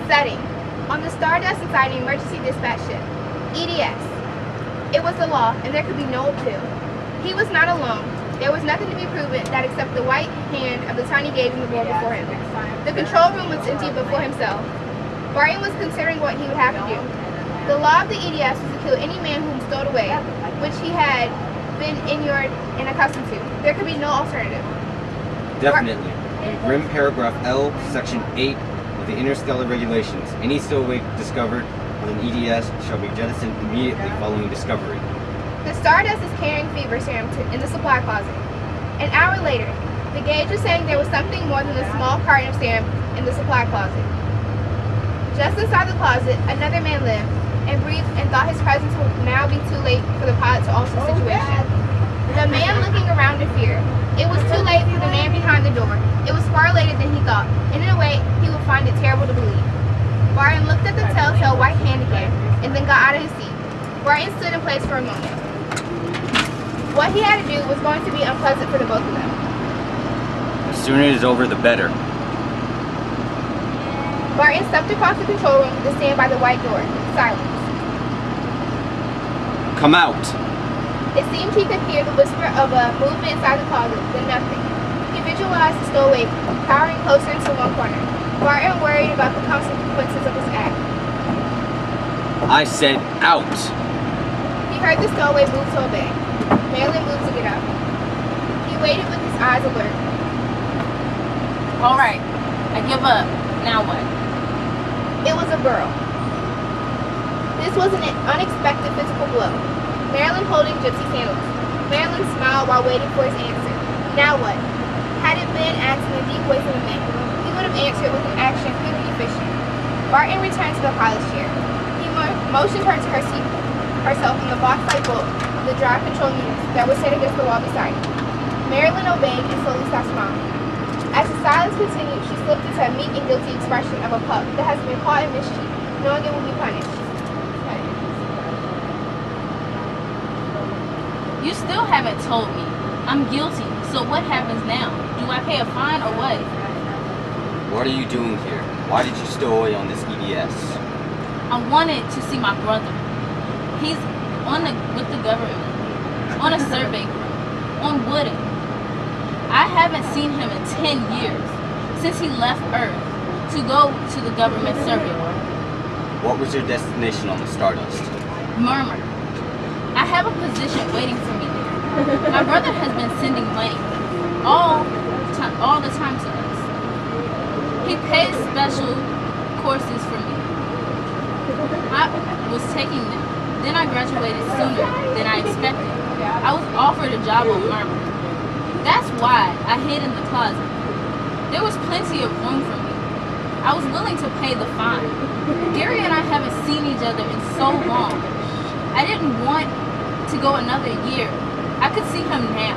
Setting. On the Stardust Society Emergency Dispatch Ship. EDS. It was the law, and there could be no appeal. He was not alone. There was nothing to be proven that except the white hand of the tiny gate in the board before him. The control room was empty before himself. Barton was considering what he would have to do. The law of the EDS was to kill any man whom stowed away, which he had been inured and accustomed to. There could be no alternative. Definitely. In Grim Paragraph L, Section 8 of the Interstellar Regulations, any stowaway discovered on an EDS shall be jettisoned immediately following discovery. The Stardust is carrying fever serum in the supply closet. An hour later, the gauge was saying there was something more than a small carton of serum in the supply closet. Just inside the closet, another man lived and breathed and thought his presence would now be too late for the pilot to alter the situation. The man looking around in fear. It was too late for the man behind the door. It was far later than he thought, and in a way, he would find it terrible to believe. Barton looked at the telltale white hand again, and then got out of his seat. Barton stood in place for a moment. What he had to do was going to be unpleasant for the both of them. The sooner it is over, the better. Barton stepped across the control room to stand by the white door. Silence. Come out! It seemed he could hear the whisper of a movement inside the closet, then nothing. He visualized the stowaway powering closer to one corner. Barton worried about the consequences of his act. I said out! He heard the stowaway move to obey. Marilyn moved to get up. He waited with his eyes alert. Alright, I give up. Now what? It was a girl. This was an unexpected physical blow. Marilyn holding Gypsy sandals. Marilyn smiled while waiting for his answer. Now what? Had it been asked in a deep voice of a man, he would have answered with an action quickly efficient. Barton returned to the pilot's chair. He motioned her to her seat, herself on the box-like bulk of the drive control units that were set against the wall beside him. Marilyn obeyed and slowly stopped smiling. As the silence continued, she slipped into a meek and guilty expression of a pup that has been caught in mischief, knowing it will be punished. You still haven't told me. I'm guilty, so what happens now? Do I pay a fine or what? What are you doing here? Why did you stow away on this EDS? I wanted to see my brother. He's with the government, on a survey group, on Wooded. I haven't seen him in 10 years, since he left Earth to go to the government survey group. What was your destination on the Stardust? Murmur. I have a position waiting for me there. My brother has been sending money all the time to us. He pays special courses for me. I was taking them. Then I graduated sooner than I expected. I was offered a job on Murmur. That's why I hid in the closet. There was plenty of room for me. I was willing to pay the fine. Gary and I haven't seen each other in so long. I didn't want to go another year. I could see him now.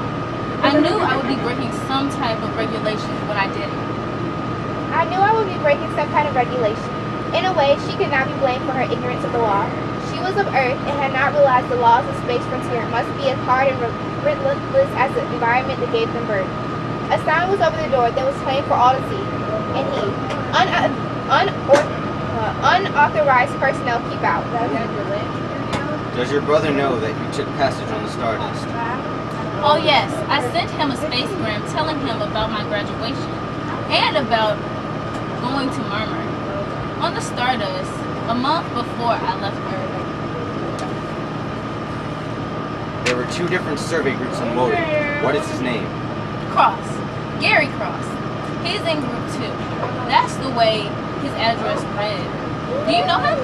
I knew I would be breaking some type of regulation when I did it. I knew I would be breaking some kind of regulation. In a way, she could not be blamed for her ignorance of the law. She was of Earth and had not realized the laws of space frontier must be as hard and relentless as the environment that gave them birth. A sign was over the door that was plain for all to see, and he, unauthorized personnel, keep out. Does your brother know that you took passage on the Stardust? Oh yes, I sent him a spacegram telling him about my graduation and about going to Murmur on the Stardust a month before I left Earth. There were 2 different survey groups on Woden. What is his name? Cross. Gary Cross. He's in group 2. That's the way his address read. Do you know him?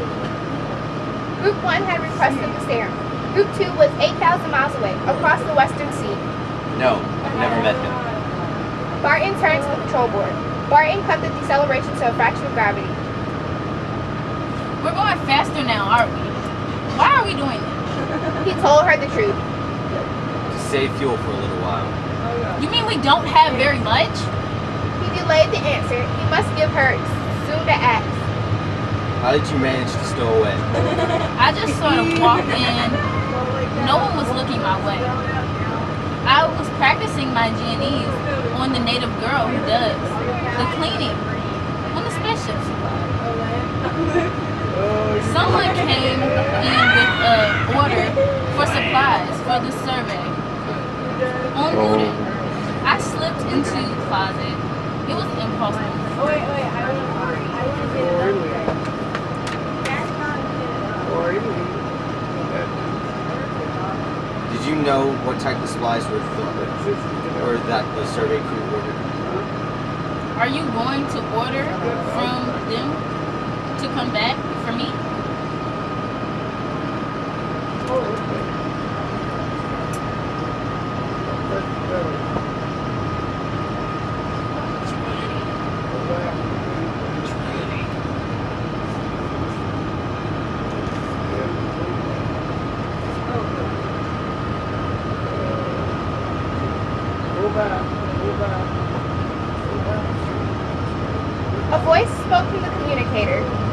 Group 1 had requested the serum. Group 2 was 8,000 miles away, across the Western Sea. No, I've never met him. Barton turned to the control board. Barton cut the deceleration to a fraction of gravity. We're going faster now, aren't we? Why are we doing this? He told her the truth. To save fuel for a little while. You mean we don't have very much? He delayed the answer. He must give her soon to act. How did you manage to stow away? I just sort of walked in. No one was looking my way. I was practicing my G&Es on the native girl who does the cleaning on the spaceship. for the survey. On Newton, I slipped into the closet. It was impossible. Did you know what type of supplies were or that the survey crew ordered? Are you going to order from them to come back for me? A voice spoke from the communicator.